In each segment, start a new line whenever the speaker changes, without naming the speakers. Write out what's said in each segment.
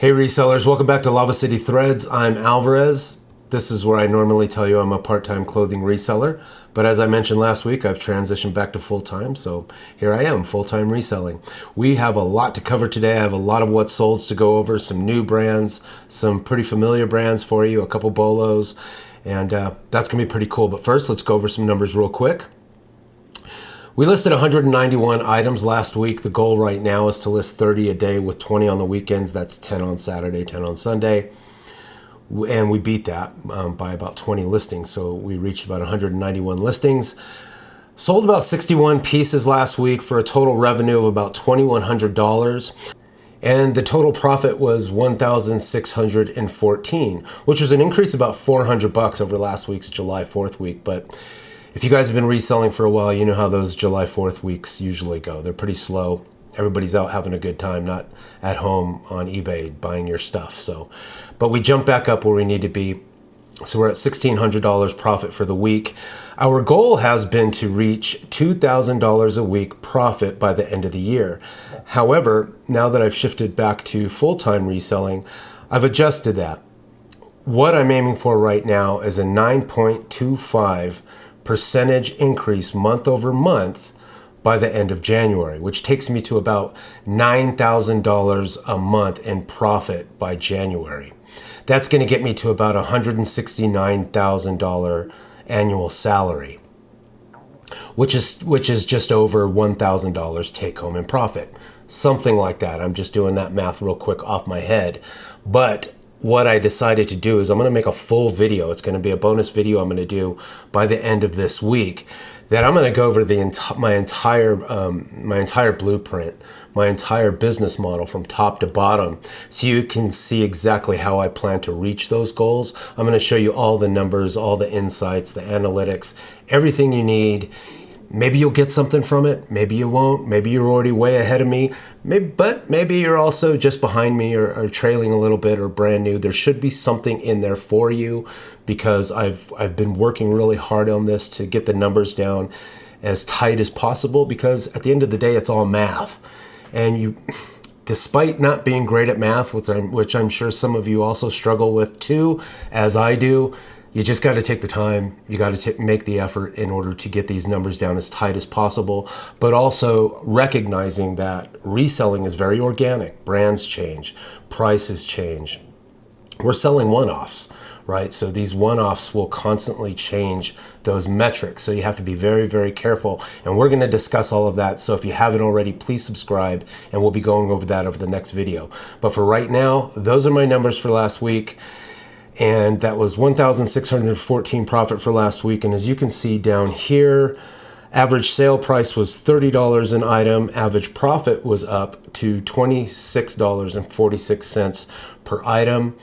Hey resellers, welcome back to Lava City Threads. I'm Alveraz. This is where I normally tell you I'm a part-time clothing reseller, but as I mentioned last week, I've transitioned back to full-time, so here I am, full-time reselling. We have a lot to cover today. I have a lot of what's sold to go over, some new brands, some pretty familiar brands for you, a couple BOLOs, and that's going to be pretty cool. But first, let's go over some numbers real quick. We listed 191 items last week. The goal right now is to list 30 a day with 20 on the weekends. That's 10 on Saturday, 10 on Sunday. And we beat that by about 20 listings. So we reached about 191 listings. Sold about 61 pieces last week for a total revenue of about $2,100. And the total profit was $1,614, which was an increase of about $400 over last week's July 4th week. But if you guys have been reselling for a while, you know how those July 4th weeks usually go. They're pretty slow. Everybody's out having a good time, not at home on eBay buying your stuff. But we jumped back up where we need to be. So we're at $1,600 profit for the week. Our goal has been to reach $2,000 a week profit by the end of the year. However, now that I've shifted back to full-time reselling, I've adjusted that. What I'm aiming for right now is a 9.25% increase month over month by the end of January, which takes me to about $9,000 a month in profit by January. That's going to get me to about $169,000 annual salary, which is just over $1,000 take home in profit. Something like that. I'm just doing that math real quick off my head. But what I decided to do is I'm going to make a full video. It's going to be a bonus video I'm going to do by the end of this week that I'm going to go over my entire blueprint, my entire business model from top to bottom, so you can see exactly how I plan to reach those goals. I'm going to show you all the numbers, all the insights, the analytics, everything you need. Maybe you'll get something from it. Maybe you won't. Maybe you're already way ahead of me. But maybe you're also just behind me or trailing a little bit or brand new. There should be something in there for you because I've been working really hard on this to get the numbers down as tight as possible, because at the end of the day, it's all math. And despite not being great at math, which I'm sure some of you also struggle with too, as I do, you just got to take the time. You got to make the effort in order to get these numbers down as tight as possible, but also recognizing that reselling is very organic. Brands change, prices change. We're selling one-offs, right? So these one-offs will constantly change those metrics. So you have to be very, very careful. And we're going to discuss all of that. So if you haven't already, please subscribe, and we'll be going over that over the next video. But for right now, those are my numbers for last week. And that was $1,614 profit for last week. And as you can see down here, average sale price was $30 an item. Average profit was up to $26.46 per item.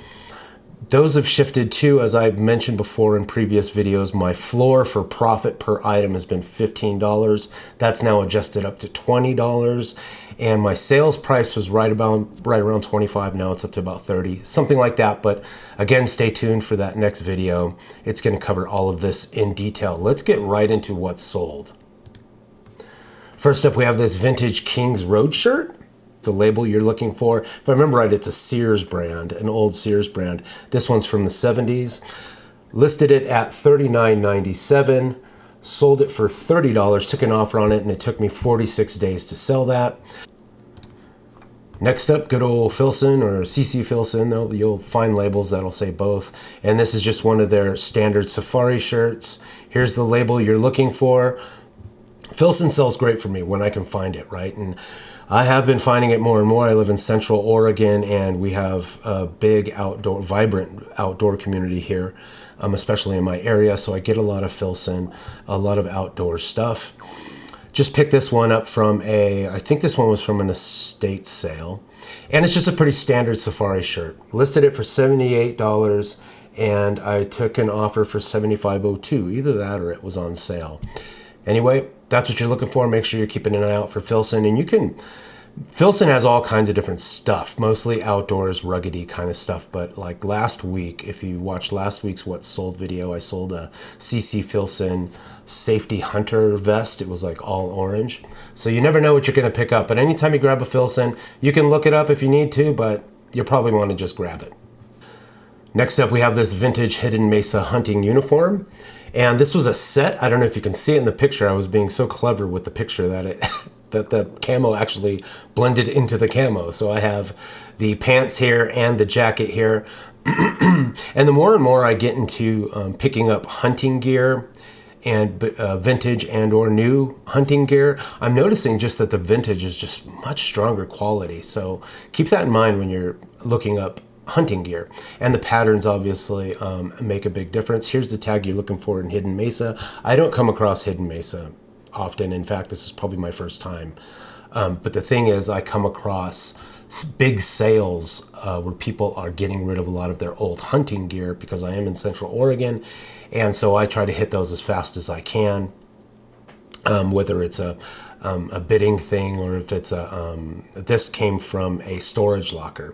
Those have shifted too, as I've mentioned before in previous videos. My floor for profit per item has been $15. That's now adjusted up to $20. And my sales price was right around 25. Now it's up to about 30, something like that. But again, stay tuned for that next video. It's going to cover all of this in detail. Let's get right into what's sold. First up, we have this vintage Kings Road shirt. The label you're looking for, if I remember right, it's a Sears brand, an old Sears brand. This one's from the 70s. Listed it at $39.97. Sold it for $30. Took an offer on it, and it took me 46 days to sell that. Next up, good old Filson or CC Filson. You'll find labels that'll say both. And this is just one of their standard safari shirts. Here's the label you're looking for. Filson sells great for me when I can find it, right? And I have been finding it more and more. I live in Central Oregon, and we have a big vibrant outdoor community here, especially in my area. So I get a lot of Filson, a lot of outdoor stuff. Just picked this one up from I think this one was from an estate sale. And it's just a pretty standard safari shirt. Listed it for $78, and I took an offer for $75.02. Either that or it was on sale. Anyway, that's what you're looking for. Make sure you're keeping an eye out for Filson. And Filson has all kinds of different stuff, mostly outdoors, ruggedy kind of stuff. But like last week, if you watched last week's What's Sold video, I sold a CC Filson safety hunter vest. It was like all orange. So you never know what you're going to pick up. But anytime you grab a Filson, you can look it up if you need to, but you'll probably want to just grab it. Next up, we have this vintage Hidden Mesa hunting uniform. And this was a set. I don't know if you can see it in the picture. I was being so clever with the picture that it that the camo actually blended into the camo. So I have the pants here and the jacket here. And the more and more I get into picking up hunting gear and vintage and or new hunting gear, I'm noticing just that the vintage is just much stronger quality. So keep that in mind when you're looking up hunting gear. And the patterns obviously make a big difference. Here's the tag you're looking for in Hidden Mesa. I don't come across Hidden Mesa often. In fact, this is probably my first time. But the thing is, I come across big sales where people are getting rid of a lot of their old hunting gear because I am in Central Oregon. And so I try to hit those as fast as I can, whether it's a bidding thing or if it's this came from a storage locker.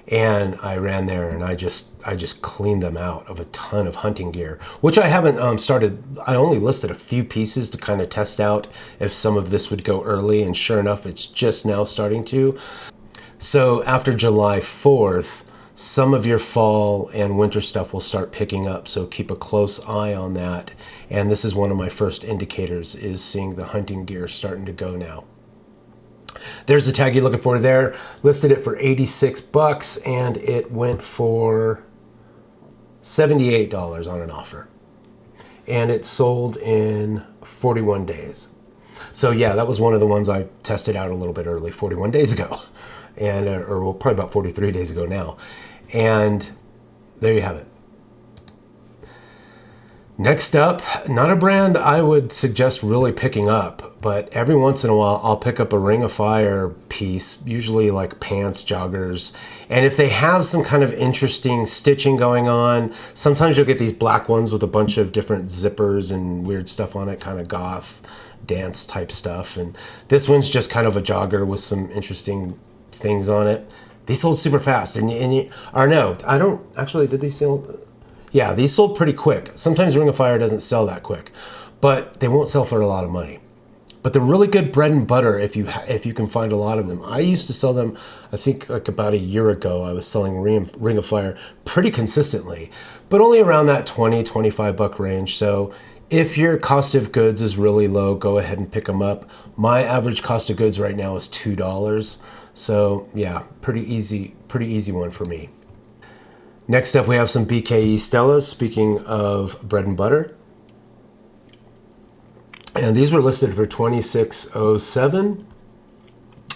And I ran there and I just cleaned them out of a ton of hunting gear, which I haven't started. I only listed a few pieces to kind of test out if some of this would go early. And sure enough, it's just now starting to. So after July 4th, some of your fall and winter stuff will start picking up. So keep a close eye on that. And this is one of my first indicators, is seeing the hunting gear starting to go now. There's the tag you're looking for there. Listed it for $86 and it went for $78 on an offer. And it sold in 41 days. So yeah, that was one of the ones I tested out a little bit early, 41 days ago. And or well, probably about 43 days ago now. And there you have it. Next up, not a brand I would suggest really picking up, but every once in a while I'll pick up a Ring of Fire piece, usually like pants, joggers. And if they have some kind of interesting stitching going on, sometimes you'll get these black ones with a bunch of different zippers and weird stuff on it, kind of goth dance type stuff. And this one's just kind of a jogger with some interesting things on it. These sold super fast. Or no, I don't actually, did these sell? Yeah, these sold pretty quick. Sometimes Ring of Fire doesn't sell that quick, but they won't sell for a lot of money. But they're really good bread and butter if you can find a lot of them. I used to sell them, I think like about a year ago, I was selling Ring of Fire pretty consistently, but only around that $20-$25 range. So if your cost of goods is really low, go ahead and pick them up. My average cost of goods right now is $2. So yeah, pretty easy one for me. Next up, we have some BKE Stellas, speaking of bread and butter. And these were listed for $26.07.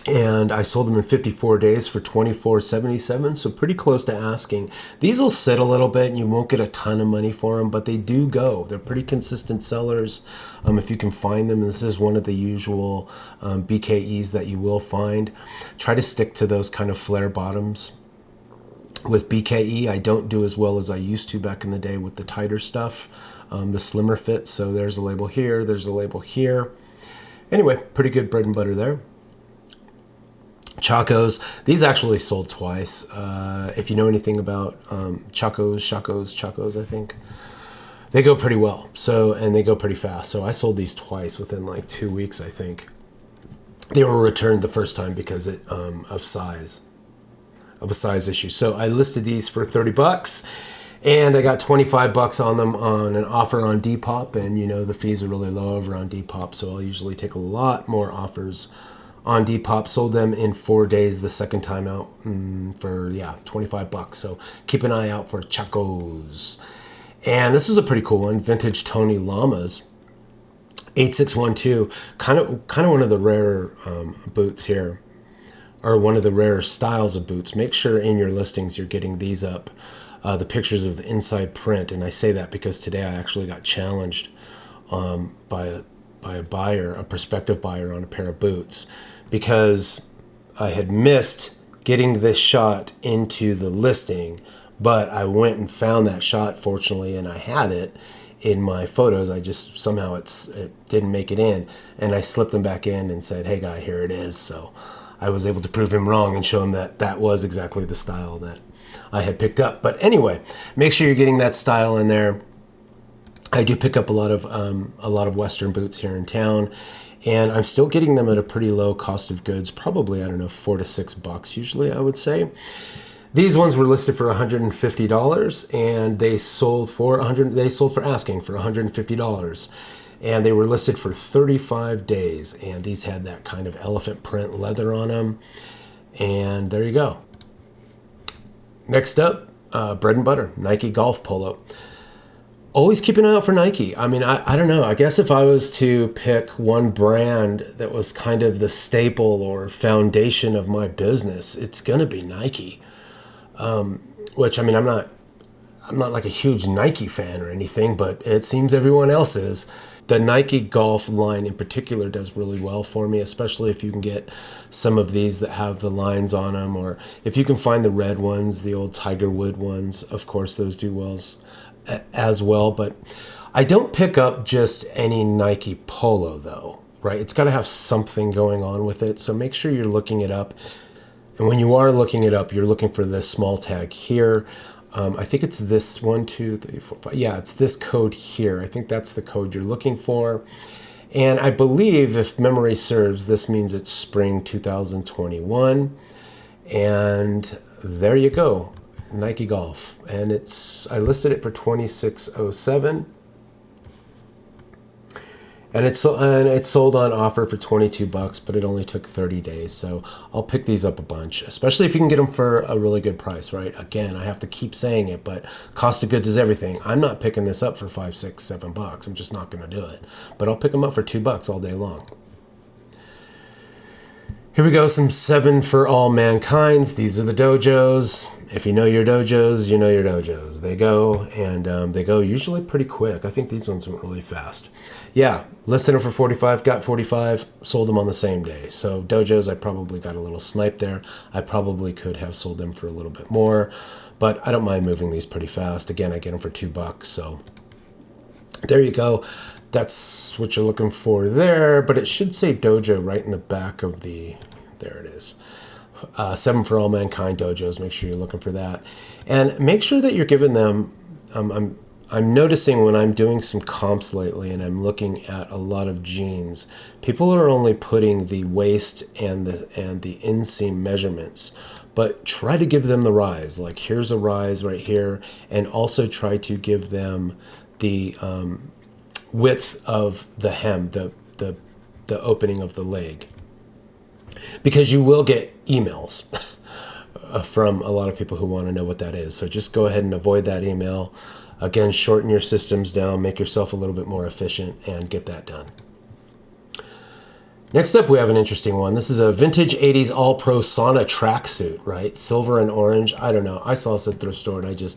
And I sold them in 54 days for $24.77, so pretty close to asking. These will sit a little bit and you won't get a ton of money for them, but they do go. They're pretty consistent sellers if you can find them. This is one of the usual BKEs that you will find. Try to stick to those kind of flare bottoms. With BKE, I don't do as well as I used to back in the day with the tighter stuff, the slimmer fit. So there's a label here, there's a label here. Anyway, pretty good bread and butter there. Chacos, these actually sold twice. If you know anything about Chacos, I think. They go pretty well, and they go pretty fast. So I sold these twice within like 2 weeks, I think. They were returned the first time because of a size issue. So I listed these for $30 and I got $25 on them on an offer on Depop, and the fees are really low over on Depop, so I'll usually take a lot more offers on Depop. Sold them in 4 days the second time out for $25. So keep an eye out for Chacos. And this was a pretty cool one, vintage Tony Llamas 8612, kind of one of the rare boots here, or one of the rare styles of boots. Make sure in your listings you're getting these up, the pictures of the inside print. And I say that because today I actually got challenged by a buyer, a prospective buyer, on a pair of boots, because I had missed getting this shot into the listing, but I went and found that shot, fortunately, and I had it in my photos. I just somehow it didn't make it in, and I slipped them back in and said, "Hey guy, here it is." So I was able to prove him wrong and show him that that was exactly the style that I had picked up. But anyway, make sure you're getting that style in there. I do pick up a lot of Western boots here in town, and I'm still getting them at a pretty low cost of goods, probably, I don't know, $4 to $6 usually, I would say. These ones were listed for $150, and they sold for asking for $150. And they were listed for 35 days. And these had that kind of elephant print leather on them. And there you go. Next up, bread and butter, Nike golf polo. Always keep an eye out for Nike. I mean, I don't know. I guess if I was to pick one brand that was kind of the staple or foundation of my business, it's going to be Nike. Which, I mean, I'm not like a huge Nike fan or anything, but it seems everyone else is. The Nike golf line in particular does really well for me, especially if you can get some of these that have the lines on them, or if you can find the red ones, the old Tiger Wood ones. Of course, those do well as well. But I don't pick up just any Nike polo, though, right? It's got to have something going on with it. So make sure you're looking it up. And when you are looking it up, you're looking for this small tag here. I think it's this 1, 2, 3, 4, 5. Yeah, it's this code here. I think that's the code you're looking for. And I believe, if memory serves, this means it's spring 2021. And there you go, Nike Golf. And I listed it for $26.07. And it's sold on offer for $22, but it only took 30 days. So I'll pick these up a bunch, especially if you can get them for a really good price, right? Again, I have to keep saying it, but cost of goods is everything. I'm not picking this up for $5, $6, $7. I'm just not going to do it. But I'll pick them up for $2 all day long. Here we go, some 7 for all mankind's. These are the dojos. If you know your dojos, you know your dojos. They go, and they go usually pretty quick. I think these ones went really fast. Yeah, listed them for 45, got 45, sold them on the same day. So dojos, I probably got a little snipe there. I probably could have sold them for a little bit more, but I don't mind moving these pretty fast. Again, I get them for $2, so there you go. That's what you're looking for there, but it should say dojo right in the back of there it is. 7 for all mankind dojos, make sure you're looking for that. And make sure that you're giving them, I'm noticing when I'm doing some comps lately and I'm looking at a lot of jeans, people are only putting the waist and the inseam measurements, but try to give them the rise. Like, here's a rise right here, and also try to give them the width of the hem, the opening of the leg, because you will get emails from a lot of people who want to know what that is. So just go ahead and avoid that email. Again, shorten your systems down, make yourself a little bit more efficient, and get that done. Next up, we have an interesting one. This is a vintage 80s all-pro sauna tracksuit, right? Silver and orange. I don't know. I saw this at the thrift store, and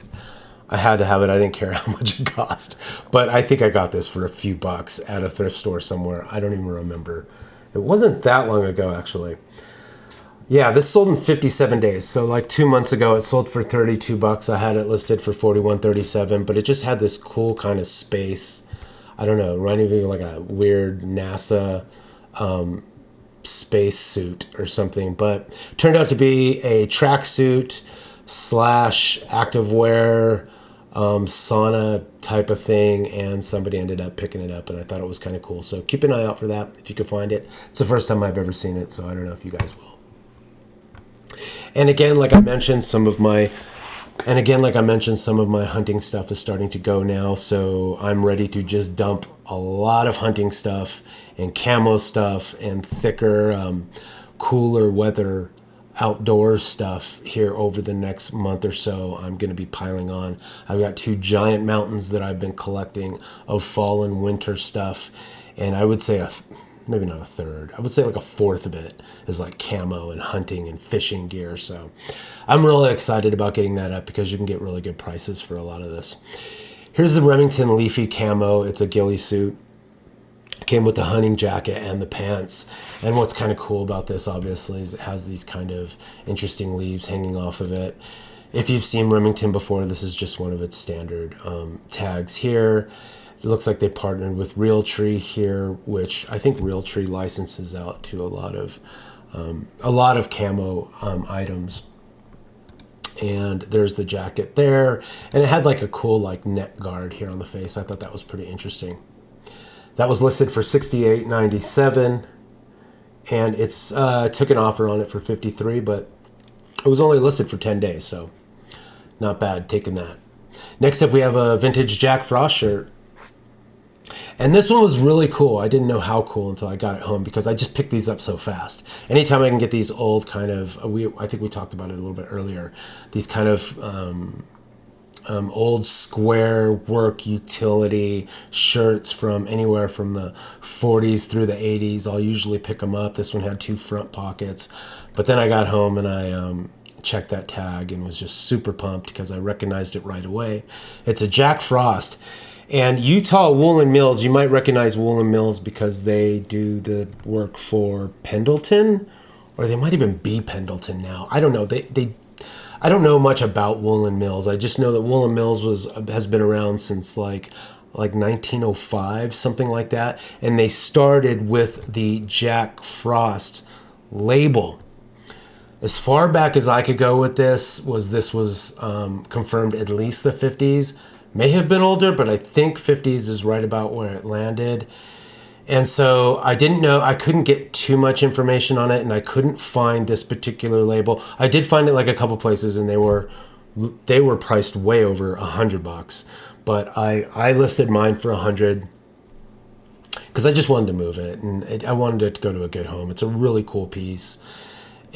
I had to have it. I didn't care how much it cost. But I think I got this for a few bucks at a thrift store somewhere. I don't even remember. It wasn't that long ago, actually. Yeah, this sold in 57 days. So like 2 months ago, it sold for $32. I had it listed for $41.37, but it just had this cool kind of space. I don't know, reminding me of like a weird NASA space suit or something. But turned out to be a tracksuit / activewear sauna type of thing, and somebody ended up picking it up, and I thought it was kind of cool. So keep an eye out for that if you can find it. It's the first time I've ever seen it, so I don't know if you guys will. And again, like I mentioned, some of my hunting stuff is starting to go now, so I'm ready to just dump a lot of hunting stuff and camo stuff and thicker, cooler weather outdoor stuff here over the next month or so. I'm going to be piling on. I've got 2 giant mountains that I've been collecting of fall and winter stuff, and I would say maybe not a third, I would say like a fourth of it is like camo and hunting and fishing gear. So I'm really excited about getting that up because you can get really good prices for a lot of this. Here's the Remington Leafy camo. It's a ghillie suit. Came with the hunting jacket and the pants. And what's kind of cool about this, obviously, is it has these kind of interesting leaves hanging off of it. If you've seen Remington before, this is just one of its standard tags here. It looks like they partnered with Realtree here, which I think Realtree licenses out to a lot of camo items. And there's the jacket there, and it had like a cool like neck guard here on the face. I thought that was pretty interesting. That was listed for $68.97, and it's took an offer on it for $53, but It was only listed for 10 days, so not bad taking that. Next up, we have a vintage Jack Frost shirt. And this one was really cool. I didn't know how cool until I got it home because I just picked these up so fast. Anytime I can get these old kind of, I think we talked about it a little bit earlier, these kind of old square work utility shirts from anywhere from the 40s through the 80s, I'll usually pick them up. This one had 2 front pockets. But then I got home and I checked that tag and was just super pumped because I recognized it right away. It's a Jack Frost. And Utah Woolen Mills, you might recognize Woolen Mills because they do the work for Pendleton, or they might even be Pendleton now. I don't know. I don't know much about Woolen Mills. I just know that Woolen Mills has been around since like 1905, something like that. And they started with the Jack Frost label. As far back as I could go with this was confirmed at least the 50s. May have been older, but I think 50s is right about where it landed. And so I didn't know, I couldn't get too much information on it, and I couldn't find this particular label. I did find it like a couple places, and they were priced way over $100. But I listed mine for $100 because I just wanted to move it, and I wanted it to go to a good home. It's a really cool piece.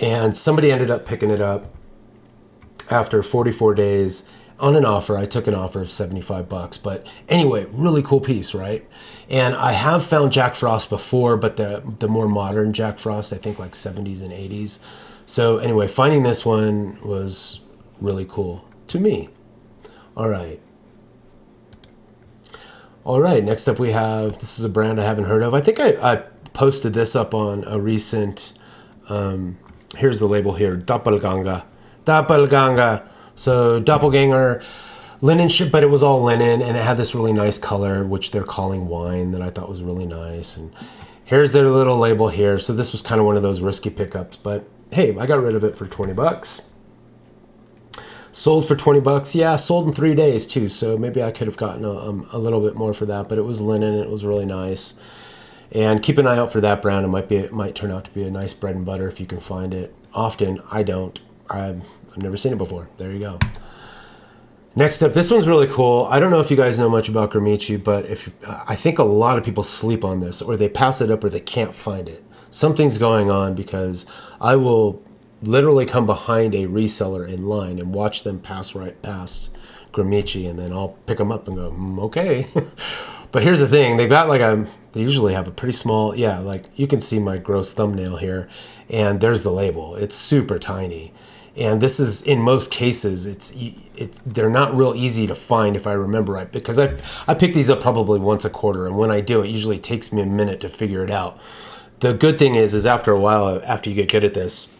And somebody ended up picking it up after 44 days on an offer. I took an offer of $75, but anyway, really cool piece, right? And I have found Jack Frost before, but the more modern Jack Frost, I think like 70s and 80s. So anyway, finding this one was really cool to me. All right, next up we have, this is a brand I haven't heard of. I think I posted this up on a recent, here's the label here, Doppelganger. So doppelganger linen ship, but it was all linen, and it had this really nice color, which they're calling wine, that I thought was really nice. And here's their little label here. So this was kind of one of those risky pickups, but hey, I got rid of it for $20. Sold for $20. Yeah, sold in 3 days too. So maybe I could have gotten a little bit more for that, but it was linen. And it was really nice. And keep an eye out for that brand. It might turn out to be a nice bread and butter if you can find it. Often, I don't. I've never seen it before. There you go. Next up, this one's really cool. I don't know if you guys know much about Gramici, but I think a lot of people sleep on this, or they pass it up, or they can't find it. Something's going on, because I will literally come behind a reseller in line and watch them pass right past Gramici, and then I'll pick them up and go, okay. But here's the thing. They've got they usually have a pretty small, like you can see my gross thumbnail here, and there's the label. It's super tiny. And this is, in most cases, they're not real easy to find, if I remember right, because I pick these up probably once a quarter, and when I do, it usually takes me a minute to figure it out. The good thing is after a while, after you get good at this,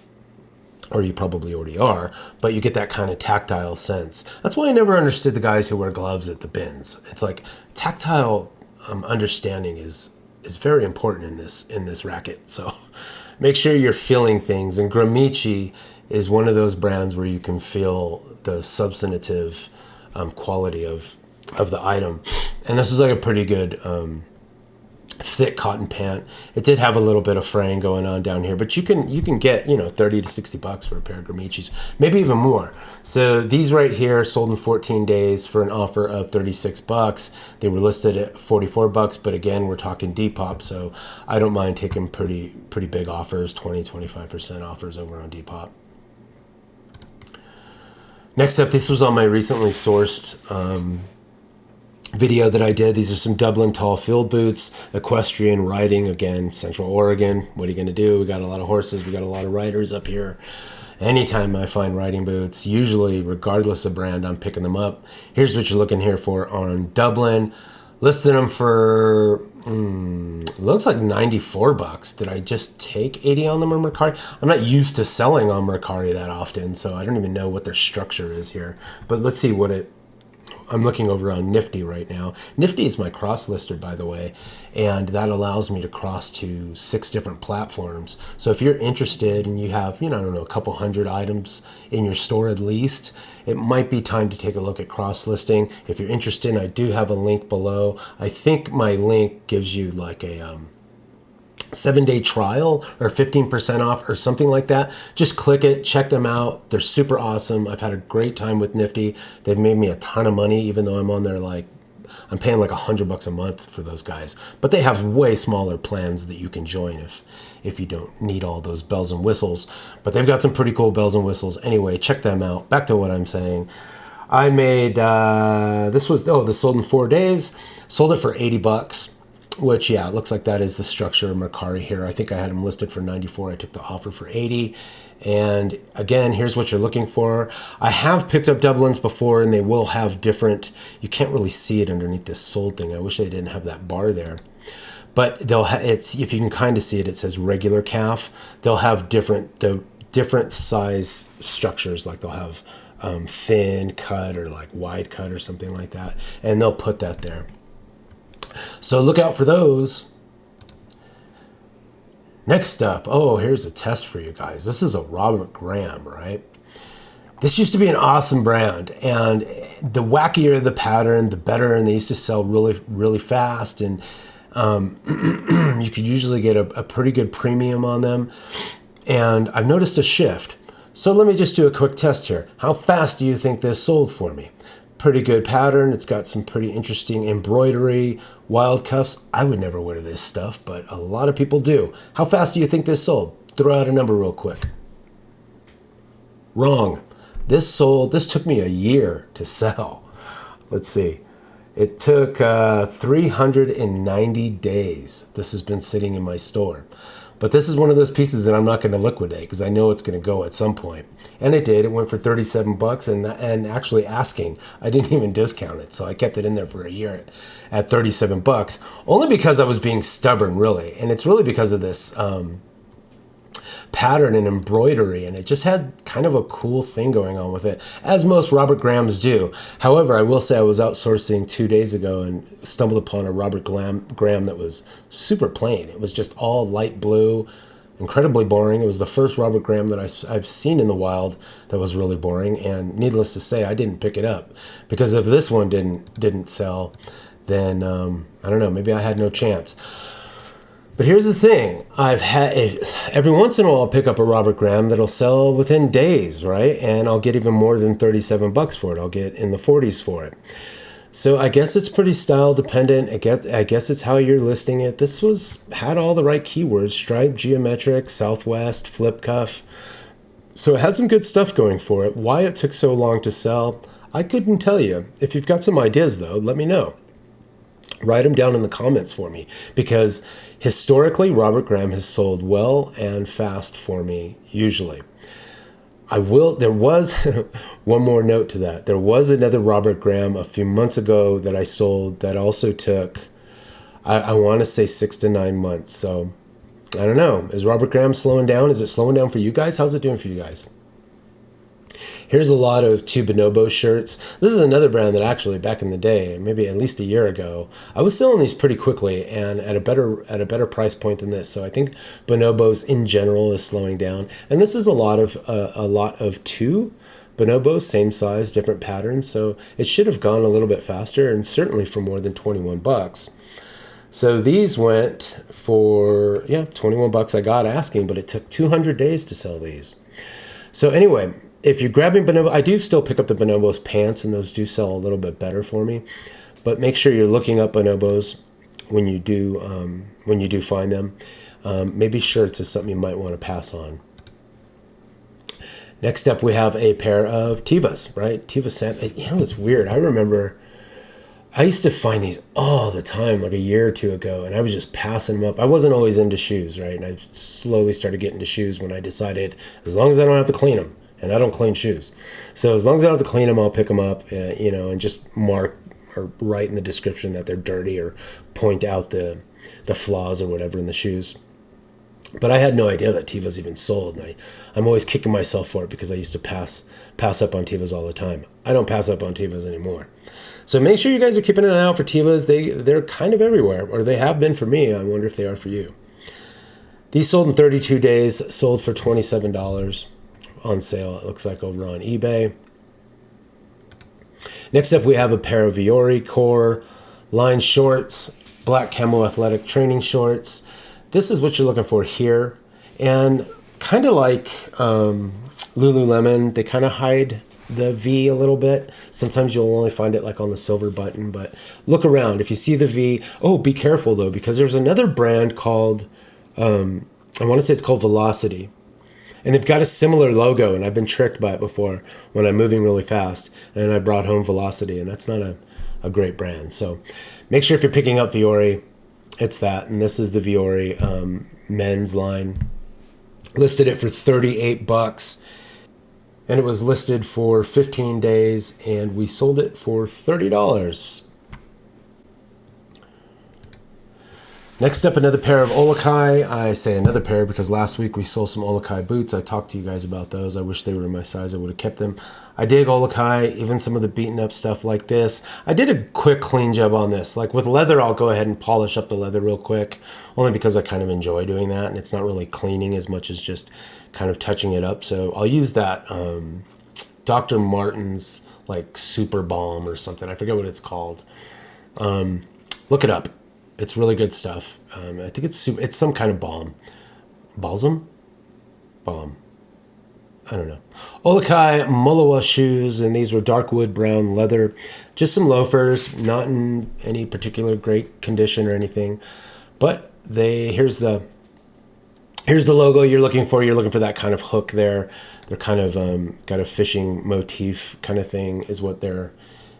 or you probably already are, but you get that kind of tactile sense. That's why I never understood the guys who wear gloves at the bins. It's like tactile understanding is very important in this racket. So make sure you're feeling things, and Gramici is one of those brands where you can feel the substantive quality of the item. And this was like a pretty good thick cotton pant. It did have a little bit of fraying going on down here, but you can get, $30 to $60 for a pair of Gramicis, maybe even more. So these right here sold in 14 days for an offer of $36. They were listed at $44, but again, we're talking Depop, so I don't mind taking pretty big offers, 20-25% offers over on Depop. Next up, this was on my recently sourced video that I did. These are some Dublin tall field boots, equestrian riding, again, Central Oregon. What are you going to do? We got a lot of horses. We got a lot of riders up here. Anytime I find riding boots, usually regardless of brand, I'm picking them up. Here's what you're looking here for on Dublin. Listed them for, looks like $94. Did I just take 80 on them on Mercari? I'm not used to selling on Mercari that often, so I don't even know what their structure is here. But let's see I'm looking over on Nifty right now. Nifty is my cross lister, by the way, and that allows me to cross to 6 different platforms. So if you're interested and you have, a couple hundred items in your store at least, it might be time to take a look at cross listing. If you're interested, I do have a link below. I think my link gives you like a 7-day trial or 15% off or something like that. Just click it, check them out. They're super awesome. I've had a great time with Nifty. They've made me a ton of money, even though I'm on there I'm paying like $100 a month for those guys. But they have way smaller plans that you can join if you don't need all those bells and whistles. But they've got some pretty cool bells and whistles. Anyway, check them out. Back to what I'm saying. I made, this sold in 4 days. Sold it for $80. Which, yeah, it looks like that is the structure of Mercari here. I think I had them listed for 94. I took the offer for 80. And again, here's what you're looking for. I have picked up Dublin's before, and they will have different, you can't really see it underneath this sold thing. I wish they didn't have that bar there. But if you can kind of see it, it says regular calf. They'll have different size structures, like they'll have thin cut or like wide cut or something like that. And they'll put that there. So look out for those. Next up, here's a test for you guys. This is a Robert Graham, right? This used to be an awesome brand, and the wackier the pattern, the better, and they used to sell really, really fast, and you could usually get a pretty good premium on them. And I've noticed a shift. So let me just do a quick test here. How fast do you think this sold for me? Pretty good pattern. It's got some pretty interesting embroidery, wild cuffs. I would never wear this stuff, but a lot of people do. How fast do you think this sold? Throw out a number real quick. Wrong. This took me a year to sell. Let's see. It took 390 days. This has been sitting in my store. But this is one of those pieces that I'm not going to liquidate because I know it's going to go at some point. And it did. It went for $37 and actually asking. I didn't even discount it. So I kept it in there for a year at $37. Only because I was being stubborn, really. And it's really because of this pattern and embroidery, and it just had kind of a cool thing going on with it, as most Robert Grahams do. However, I will say I was outsourcing 2 days ago and stumbled upon a Robert Graham that was super plain. It was just all light blue, incredibly boring. It was the first Robert Graham that I've seen in the wild that was really boring, and needless to say, I didn't pick it up because if this one didn't sell, then I don't know, maybe I had no chance. But here's the thing, every once in a while I'll pick up a Robert Graham that'll sell within days, right? And I'll get even more than $37 for it. I'll get in the 40s for it. So I guess it's pretty style dependent. I guess it's how you're listing it. This had all the right keywords: stripe, geometric, Southwest, flip cuff. So it had some good stuff going for it. Why it took so long to sell, I couldn't tell you. If you've got some ideas though, let me know. Write them down in the comments for me, because historically Robert Graham has sold well and fast for me usually. There was one more note to that. There was another Robert Graham a few months ago that I sold that also took, I want to say 6 to 9 months. So I don't know. Is Robert Graham slowing down? Is it slowing down for you guys? How's it doing for you guys? Here's a lot of two bonobo shirts. This is another brand that actually back in the day, maybe at least a year ago, I was selling these pretty quickly and at a better price point than this. So I think bonobos in general is slowing down. And this is a lot of two bonobos, same size, different patterns. So it should have gone a little bit faster, and certainly for more than $21. So these went for, $21 I got asking, but it took 200 days to sell these. So anyway, if you're grabbing bonobo, I do still pick up the bonobos pants, and those do sell a little bit better for me. But make sure you're looking up bonobos when you do find them. Maybe shirts is something you might want to pass on. Next up, we have a pair of Tevas, right? Teva Sand. It's weird. I remember I used to find these all the time, like a year or two ago, and I was just passing them up. I wasn't always into shoes, right? And I slowly started getting into shoes when I decided, as long as I don't have to clean them. And I don't clean shoes. So as long as I don't have to clean them, I'll pick them up, and just mark or write in the description that they're dirty or point out the flaws or whatever in the shoes. But I had no idea that Tevas even sold. And I'm always kicking myself for it because I used to pass up on Tevas all the time. I don't pass up on Tevas anymore. So make sure you guys are keeping an eye out for Tevas. They're kind of everywhere, or they have been for me. I wonder if they are for you. These sold in 32 days, sold for $27. On sale, it looks like, over on eBay. Next up, we have a pair of Viore Core line shorts, black camo athletic training shorts. this is what you're looking for here. And kind of like Lululemon, they kind of hide the V a little bit. Sometimes you'll only find it like on the silver button, but look around. If you see the V, oh, be careful though, because there's another brand called, I want to say it's called Velocity. And they've got a similar logo, and I've been tricked by it before when I'm moving really fast. And I brought home Velocity, and that's not a great brand. So make sure if you're picking up Vuori, it's that. And this is the Vuori men's line. Listed it for $38, and it was listed for 15 days, and we sold it for $30. Next up, another pair of Olokai. I say another pair because last week we sold some Olokai boots. I talked to you guys about those. I wish they were in my size. I would have kept them. I dig Olokai, even some of the beaten up stuff like this. I did a quick clean job on this. Like with leather, I'll go ahead and polish up the leather real quick, only because I kind of enjoy doing that, and it's not really cleaning as much as just kind of touching it up. So I'll use that Dr. Martin's like Super Balm or something. I forget what it's called. Look it up. It's really good stuff. I think it's some kind of balm. Balsam? Balm. I don't know. Olokai Molowa shoes, and these were dark wood brown leather. Just some loafers, not in any particular great condition or anything. But here's the logo you're looking for. You're looking for that kind of hook there. They're kind of got a fishing motif kind of thing is what they're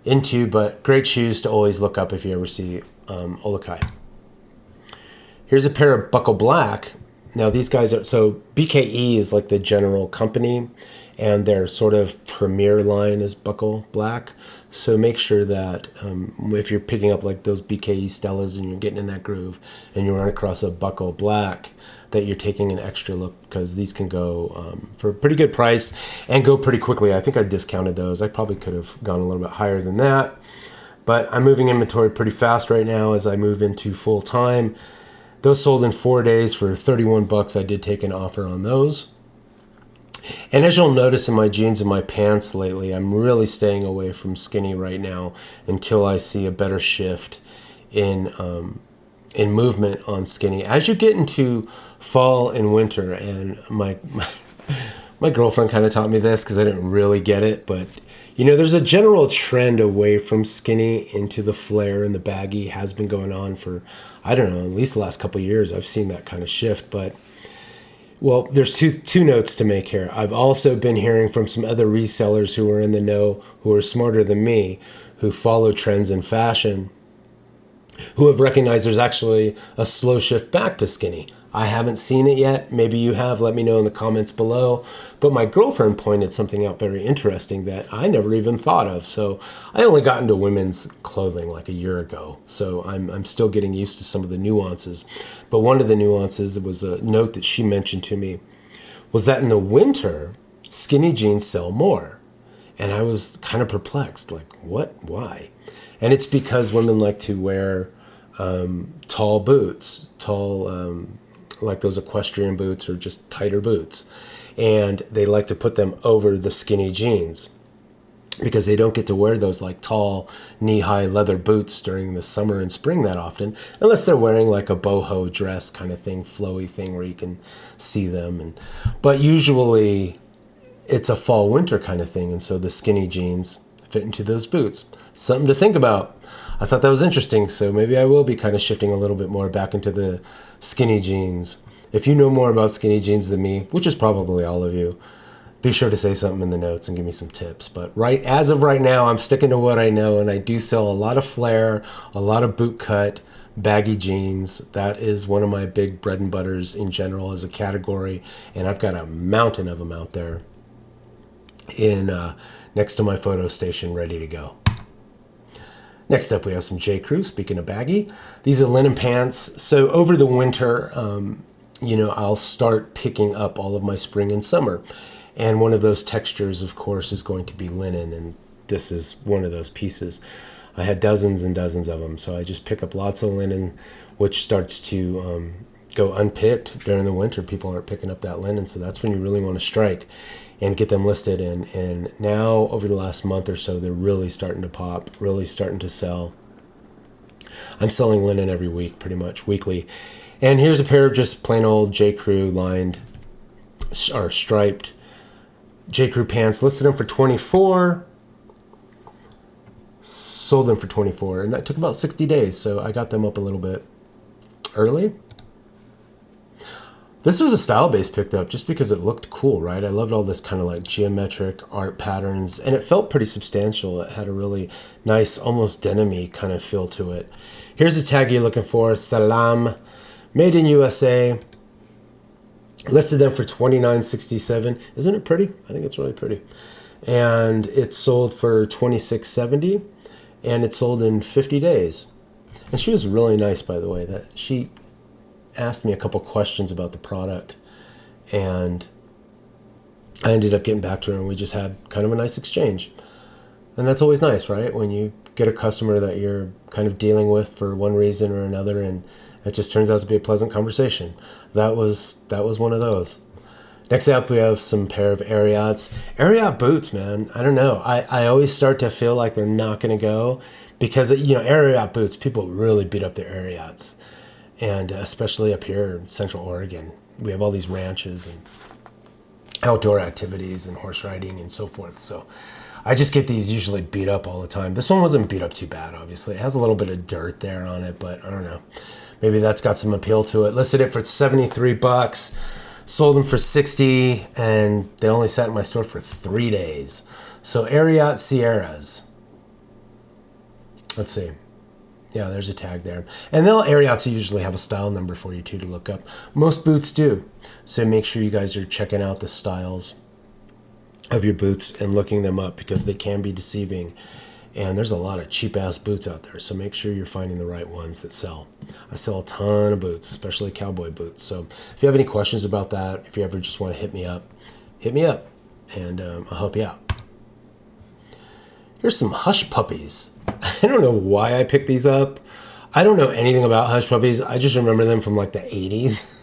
into, but great shoes to always look up if you ever see Olokai. Here's a pair of Buckle Black. Now these guys are, so BKE is like the general company, and their sort of premier line is Buckle Black. So make sure that if you're picking up like those BKE Stellas and you're getting in that groove and you run across a Buckle Black, that you're taking an extra look, because these can go for a pretty good price and go pretty quickly. I think I discounted those. I probably could have gone a little bit higher than that, but I'm moving inventory pretty fast right now as I move into full time. Those sold in 4 days for $31. I did take an offer on those. And as you'll notice in my jeans and my pants lately, I'm really staying away from skinny right now until I see a better shift in movement on skinny. As you get into fall and winter, and my girlfriend kind of taught me this because I didn't really get it, but you know, there's a general trend away from skinny into the flare, and the baggy has been going on for, I don't know, at least the last couple of years. I've seen that kind of shift, but well, there's two notes to make here. I've also been hearing from some other resellers who are in the know, who are smarter than me, who follow trends in fashion, who have recognized there's actually a slow shift back to skinny. I haven't seen it yet. Maybe you have. Let me know in the comments below. But my girlfriend pointed something out very interesting that I never even thought of. So I only got into women's clothing like a year ago. So I'm still getting used to some of the nuances. But one of the nuances was a note that she mentioned to me was that in the winter, skinny jeans sell more. And I was kind of perplexed, like, what? Why? And it's because women like to wear tall boots, like those equestrian boots or just tighter boots. And they like to put them over the skinny jeans because they don't get to wear those like tall knee-high leather boots during the summer and spring that often, unless they're wearing like a boho dress kind of thing, flowy thing where you can see them. But usually it's a fall-winter kind of thing, and so the skinny jeans fit into those boots. Something to think about. I thought that was interesting, so maybe I will be kind of shifting a little bit more back into the skinny jeans. If you know more about skinny jeans than me, which is probably all of you, be sure to say something in the notes and give me some tips. But as of right now, I'm sticking to what I know, and I do sell a lot of flare, a lot of boot cut, baggy jeans. That is one of my big bread and butters in general as a category, and I've got a mountain of them out there next to my photo station ready to go. Next up, we have some J. Crew. Speaking of baggy, these are linen pants. So over the winter, I'll start picking up all of my spring and summer. And one of those textures, of course, is going to be linen. And this is one of those pieces. I had dozens and dozens of them. So I just pick up lots of linen, which starts to go unpicked during the winter. People aren't picking up that linen. So that's when you really want to strike and get them listed. And now over the last month or so, they're really starting to pop, really starting to sell. I'm selling linen every week, pretty much weekly. And here's a pair of just plain old J. Crew lined or striped J. Crew pants. Listed them for $24. Sold them for $24. And that took about 60 days. So I got them up a little bit early. This was a style base picked up just because it looked cool, right? I loved all this kind of like geometric art patterns, and it felt pretty substantial. It had a really nice, almost denim-y kind of feel to it. Here's the tag you're looking for, Salam, made in USA. Listed them for $29.67. Isn't it pretty? I think it's really pretty. And it sold for $26.70, and it sold in 50 days. And she was really nice, by the way. That she asked me a couple questions about the product, and I ended up getting back to her, and we just had kind of a nice exchange. And that's always nice, right? When you get a customer that you're kind of dealing with for one reason or another, and it just turns out to be a pleasant conversation. That was one of those. Next up, we have some pair of Ariats. Ariat boots, man. I don't know. I always start to feel like they're not going to go because, Ariat boots, people really beat up their Ariats. And especially up here in Central Oregon, we have all these ranches and outdoor activities and horse riding and so forth. So I just get these usually beat up all the time. This one wasn't beat up too bad, obviously. It has a little bit of dirt there on it, but I don't know. Maybe that's got some appeal to it. Listed it for $73. Sold them for $60, and they only sat in my store for 3 days. So Ariat Sierras. Let's see. Yeah, there's a tag there. And Ariats usually have a style number for you too to look up. Most boots do. So make sure you guys are checking out the styles of your boots and looking them up because they can be deceiving. And there's a lot of cheap ass boots out there. So make sure you're finding the right ones that sell. I sell a ton of boots, especially cowboy boots. So if you have any questions about that, if you ever just want to hit me up, and I'll help you out. Here's some Hush Puppies. I don't know why I picked these up. I don't know anything about Hush Puppies. I just remember them from like the 80s.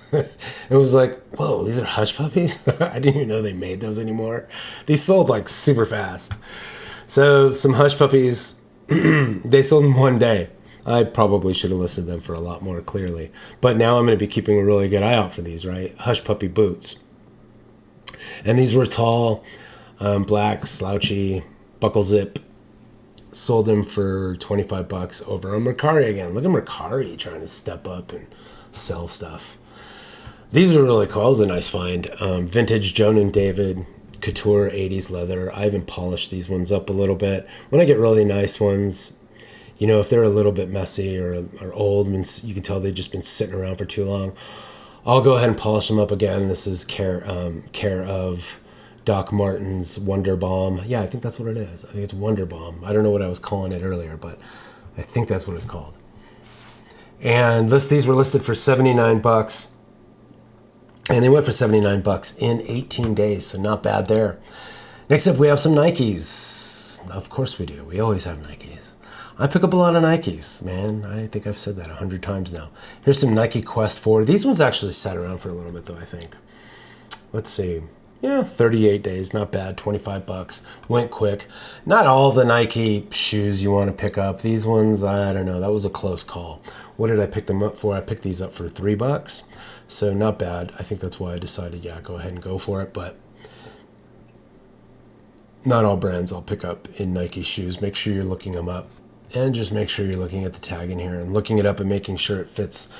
It was like, whoa, these are Hush Puppies? I didn't even know they made those anymore. These sold like super fast. So some Hush Puppies, they sold in 1 day. I probably should have listed them for a lot more clearly. But now I'm going to be keeping a really good eye out for these, right? Hush Puppy boots. And these were tall, black, slouchy, buckle zip. Sold them for $25 over on Mercari again. Look at Mercari trying to step up and sell stuff. These are really cool. It was a nice find. Vintage Joan and David couture 80s leather. I even polished these ones up a little bit. When I get really nice ones, if they're a little bit messy or old, and you can tell they've just been sitting around for too long, I'll go ahead and polish them up again. This is care of Doc Martens Wonder Bomb. Yeah, I think that's what it is. I think it's Wonder Bomb. I don't know what I was calling it earlier, but I think that's what it's called. And these were listed for $79, and they went for $79 in 18 days, so not bad there. Next up, we have some Nikes. Of course we do. We always have Nikes. I pick up a lot of Nikes, man. I think I've said that 100 times now. Here's some Nike Quest 4. These ones actually sat around for a little bit, though, I think. Let's see. Yeah, 38 days, not bad, $25. Went quick. Not all the Nike shoes you want to pick up. These ones, I don't know, that was a close call. What did I pick them up for? I picked these up for $3. So not bad. I think that's why I decided, go ahead and go for it. But not all brands I'll pick up in Nike shoes. Make sure you're looking them up. And just make sure you're looking at the tag in here and looking it up and making sure it fits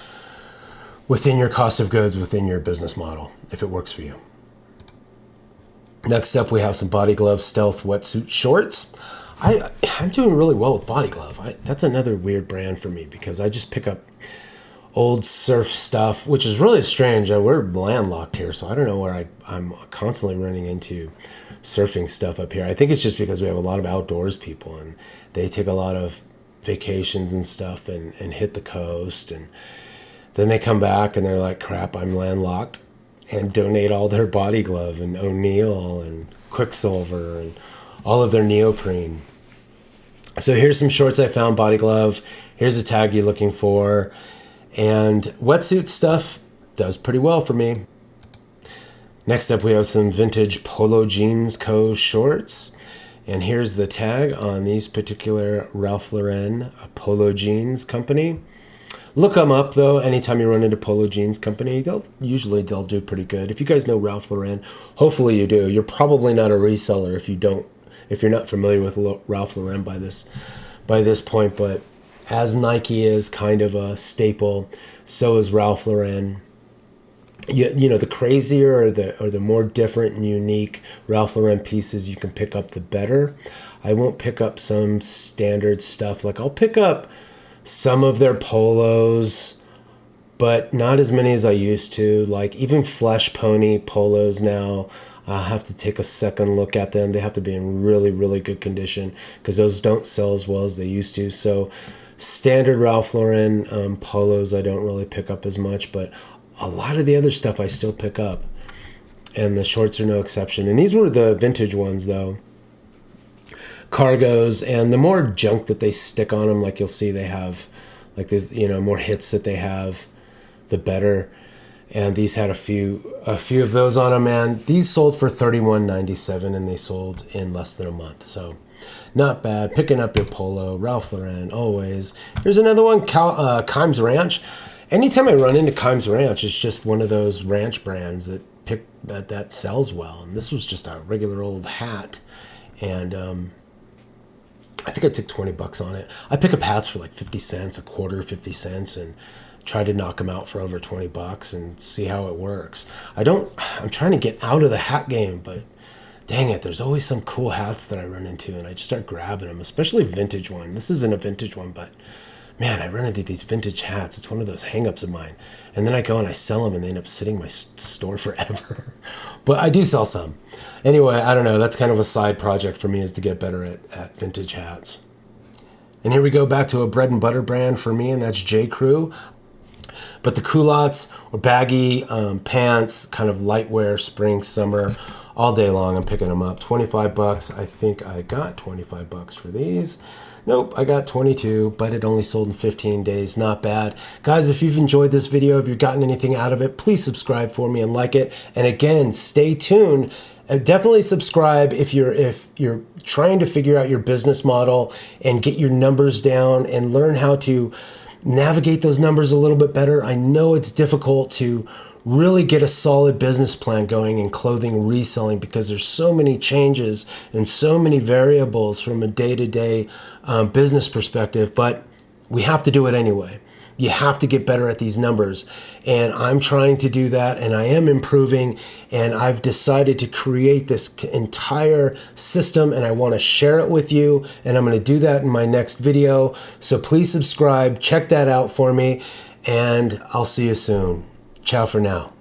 within your cost of goods, within your business model, if it works for you. Next up, we have some Body Glove Stealth Wetsuit Shorts. I'm doing really well with Body Glove. That's another weird brand for me because I just pick up old surf stuff, which is really strange. We're landlocked here, so I don't know where I'm constantly running into surfing stuff up here. I think it's just because we have a lot of outdoors people, and they take a lot of vacations and stuff and hit the coast, and then they come back and they're like, crap, I'm landlocked, and donate all their Body Glove and O'Neill and Quicksilver and all of their neoprene. So here's some shorts I found, Body Glove. Here's a tag you're looking for. And wetsuit stuff does pretty well for me. Next up, we have some vintage Polo Jeans Co. shorts. And here's the tag on these particular Ralph Lauren Polo Jeans company. Look them up though. Anytime you run into Polo Jeans Company, they'll do pretty good. If you guys know Ralph Lauren, hopefully you do. You're probably not a reseller if you're not familiar with Ralph Lauren by this point. But as Nike is kind of a staple, so is Ralph Lauren. You know, the crazier or the more different and unique Ralph Lauren pieces you can pick up, the better. I won't pick up some standard stuff. Like, I'll pick up some of their polos, but not as many as I used to. Like, even Flesh Pony polos now, I have to take a second look at them. They have to be in really, really good condition because those don't sell as well as they used to. So standard Ralph Lauren polos I don't really pick up as much, but a lot of the other stuff I still pick up, and the shorts are no exception. And these were the vintage ones though. Cargos, and the more junk that they stick on them, like you'll see they have like this, you know, more hits that they have, the better. And these had a few of those on them, and these sold for $31.97, and they sold in less than a month. So not bad. Picking up your polo, Ralph Lauren, always. Here's another one, Kimes Ranch. Anytime I run into Kimes Ranch, it's just one of those ranch brands that sells well. And this was just a regular old hat, and I think I took $20 on it. I pick up hats for like 50 cents, a quarter, 50 cents, and try to knock them out for over $20 and see how it works. I'm trying to get out of the hat game, but dang it, there's always some cool hats that I run into, and I just start grabbing them, especially vintage one. This isn't a vintage one, but man, I run into these vintage hats. It's one of those hang-ups of mine. And then I go and I sell them, and they end up sitting in my store forever. But I do sell some. Anyway, I don't know. That's kind of a side project for me, is to get better at vintage hats. And here we go back to a bread and butter brand for me, and that's J. Crew. But the culottes or baggy pants, kind of light wear, spring, summer, all day long. I'm picking them up. $25. I think I got $25 for these. Nope, I got 22, but it only sold in 15 days. Not bad. Guys, if you've enjoyed this video, if you've gotten anything out of it, please subscribe for me and like it. And again, stay tuned. Definitely subscribe if you're trying to figure out your business model and get your numbers down and learn how to navigate those numbers a little bit better. I know it's difficult to really get a solid business plan going in clothing reselling because there's so many changes and so many variables from a day-to-day business perspective, but we have to do it anyway. You have to get better at these numbers, and I'm trying to do that, and I am improving, and I've decided to create this entire system, and I want to share it with you, and I'm going to do that in my next video. So please subscribe, check that out for me, and I'll see you soon. Ciao for now.